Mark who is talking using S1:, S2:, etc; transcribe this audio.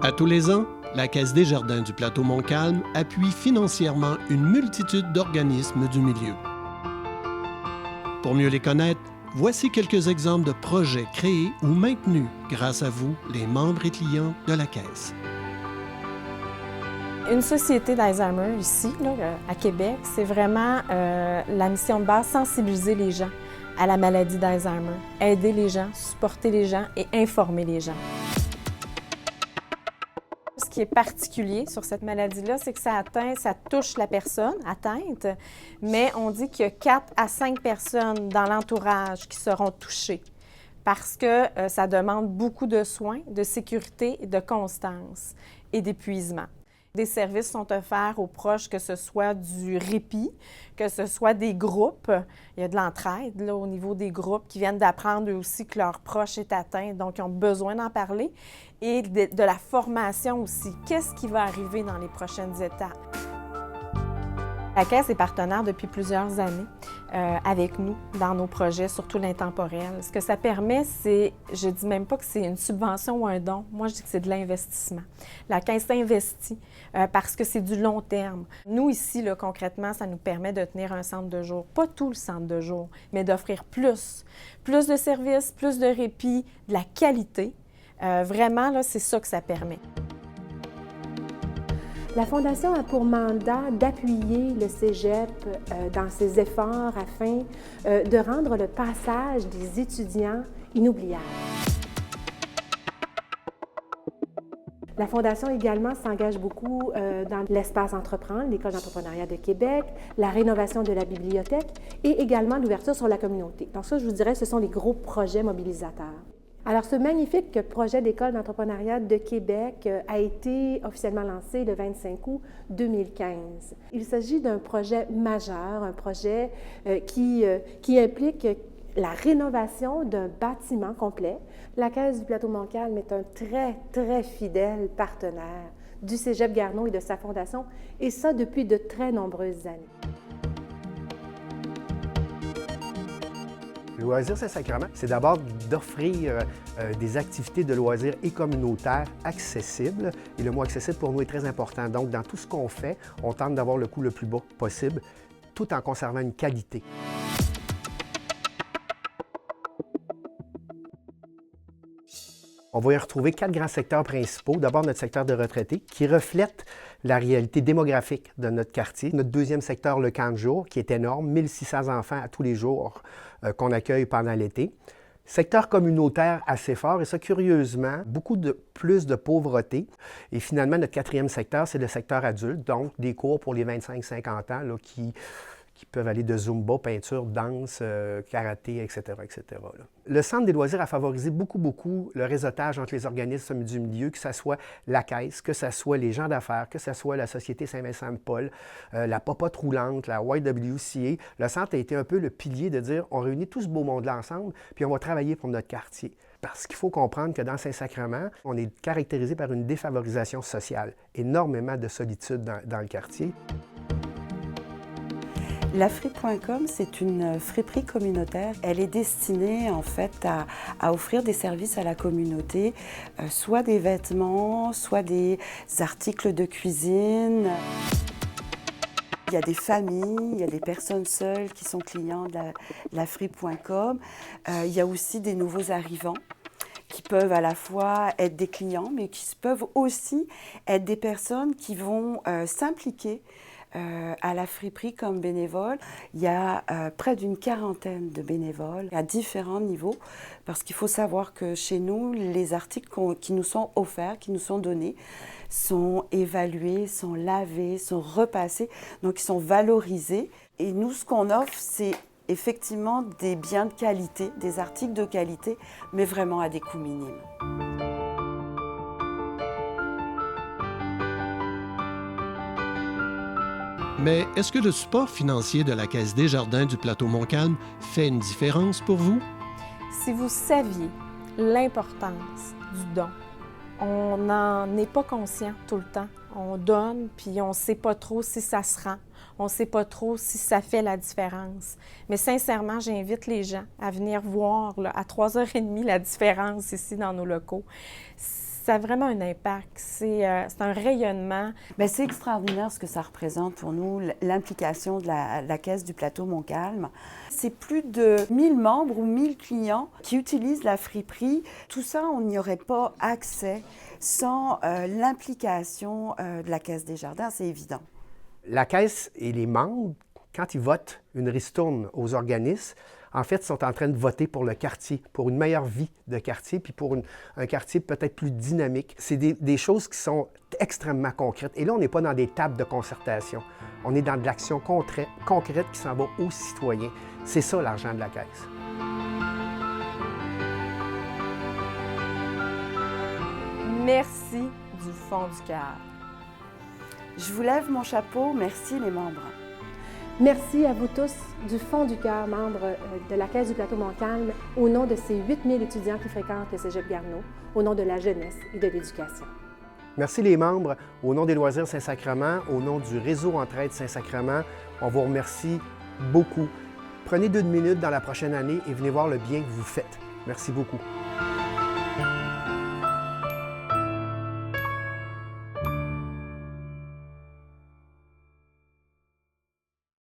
S1: À tous les ans, la Caisse des Jardins du Plateau Montcalm appuie financièrement une multitude d'organismes du milieu. Pour mieux les connaître, voici quelques exemples de projets créés ou maintenus grâce à vous, les membres et clients de la Caisse.
S2: Une société d'Alzheimer ici, là, à Québec, c'est vraiment la mission de base, sensibiliser les gens à la maladie d'Alzheimer, aider les gens, supporter les gens et informer les gens. Ce qui est particulier sur cette maladie-là, c'est que ça touche la personne atteinte, mais on dit qu'il y a 4 à 5 personnes dans l'entourage qui seront touchées parce que ça demande beaucoup de soins, de sécurité, de constance et d'épuisement. Des services sont offerts aux proches, que ce soit du répit, que ce soit des groupes. Il y a de l'entraide là, au niveau des groupes qui viennent d'apprendre eux aussi que leur proche est atteint, donc ils ont besoin d'en parler. Et de la formation aussi. Qu'est-ce qui va arriver dans les prochaines étapes? La Caisse est partenaire depuis plusieurs années avec nous dans nos projets, surtout l'intemporel. Ce que ça permet, c'est, je ne dis même pas que c'est une subvention ou un don, moi je dis que c'est de l'investissement. La Caisse investit parce que c'est du long terme. Nous ici, là, concrètement, ça nous permet de tenir un centre de jour, pas tout le centre de jour, mais d'offrir plus de services, plus de répit, de la qualité. Vraiment, là, c'est ça que ça permet.
S3: La Fondation a pour mandat d'appuyer le Cégep dans ses efforts afin de rendre le passage des étudiants inoubliable. La Fondation également s'engage beaucoup dans l'espace Entreprendre, l'École d'entrepreneuriat de Québec, la rénovation de la bibliothèque et également l'ouverture sur la communauté. Donc ça, je vous dirais, ce sont les gros projets mobilisateurs. Alors, ce magnifique projet d'École d'entrepreneuriat de Québec a été officiellement lancé le 25 août 2015. Il s'agit d'un projet majeur, un projet qui implique la rénovation d'un bâtiment complet. La Caisse du Plateau Montcalm est un très, très fidèle partenaire du Cégep Garneau et de sa fondation, et ça depuis de très nombreuses années.
S4: Loisirs Saint-Sacrement, c'est d'abord d'offrir des activités de loisirs et communautaires accessibles. Et le mot accessible pour nous est très important. Donc, dans tout ce qu'on fait, on tente d'avoir le coût le plus bas possible, tout en conservant une qualité. On va y retrouver 4 grands secteurs principaux. D'abord, notre secteur de retraités, qui reflète la réalité démographique de notre quartier. Notre deuxième secteur, le camp de jour, qui est énorme, 1600 enfants à tous les jours qu'on accueille pendant l'été. Secteur communautaire assez fort, et ça, curieusement, beaucoup plus de pauvreté. Et finalement, notre quatrième secteur, c'est le secteur adulte, donc des cours pour les 25-50 ans là, qui peuvent aller de Zumba, peinture, danse, karaté, etc., etc. Là. Le Centre des loisirs a favorisé beaucoup le réseautage entre les organismes du milieu, que ce soit la Caisse, que ce soit les gens d'affaires, que ce soit la Société Saint-Vincent-de-Paul, la Popote roulante, la YWCA. Le centre a été un peu le pilier de dire, on réunit tout ce beau monde-là ensemble, puis on va travailler pour notre quartier. Parce qu'il faut comprendre que dans Saint-Sacrement, on est caractérisé par une défavorisation sociale, énormément de solitude dans le quartier.
S5: Lafripe.com, c'est une friperie communautaire. Elle est destinée en fait à offrir des services à la communauté, soit des vêtements, soit des articles de cuisine. Il y a des familles, il y a des personnes seules qui sont clients de Lafripe.com. Il y a aussi des nouveaux arrivants qui peuvent à la fois être des clients, mais qui peuvent aussi être des personnes qui vont s'impliquer à la friperie comme bénévole. Il y a près d'une quarantaine de bénévoles à différents niveaux, parce qu'il faut savoir que chez nous, les articles qui nous sont offerts, qui nous sont donnés, sont évalués, sont lavés, sont repassés, donc ils sont valorisés. Et nous, ce qu'on offre, c'est effectivement des biens de qualité, des articles de qualité, mais vraiment à des coûts minimes.
S1: Mais est-ce que le support financier de la Caisse des Jardins du Plateau Montcalm fait une différence pour vous?
S2: Si vous saviez l'importance du don, on n'en est pas conscient tout le temps. On donne, puis on ne sait pas trop si ça se rend. On ne sait pas trop si ça fait la différence. Mais sincèrement, j'invite les gens à venir voir là, à 3h30 la différence ici dans nos locaux. Ça a vraiment un impact. C'est un rayonnement.
S5: Bien, c'est extraordinaire ce que ça représente pour nous, l'implication de la Caisse du Plateau Montcalm. C'est plus de 1000 membres ou 1000 clients qui utilisent la friperie. Tout ça, on n'y aurait pas accès sans l'implication de la Caisse des Jardins, c'est évident.
S4: La Caisse et les membres, quand ils votent une ristourne aux organismes, en fait, sont en train de voter pour le quartier, pour une meilleure vie de quartier, puis pour un quartier peut-être plus dynamique. C'est des choses qui sont extrêmement concrètes. Et là, on n'est pas dans des tables de concertation. On est dans de l'action concrète qui s'en va aux citoyens. C'est ça, l'argent de la Caisse.
S2: Merci du fond du cœur.
S5: Je vous lève mon chapeau. Merci les membres.
S3: Merci à vous tous du fond du cœur, membres de la Caisse du Plateau Montcalm, au nom de ces 8000 étudiants qui fréquentent le Cégep Garneau, au nom de la jeunesse et de l'éducation.
S4: Merci les membres, au nom des Loisirs Saint-Sacrement, au nom du réseau Entraide Saint-Sacrement, on vous remercie beaucoup. Prenez 2 minutes dans la prochaine année et venez voir le bien que vous faites. Merci beaucoup.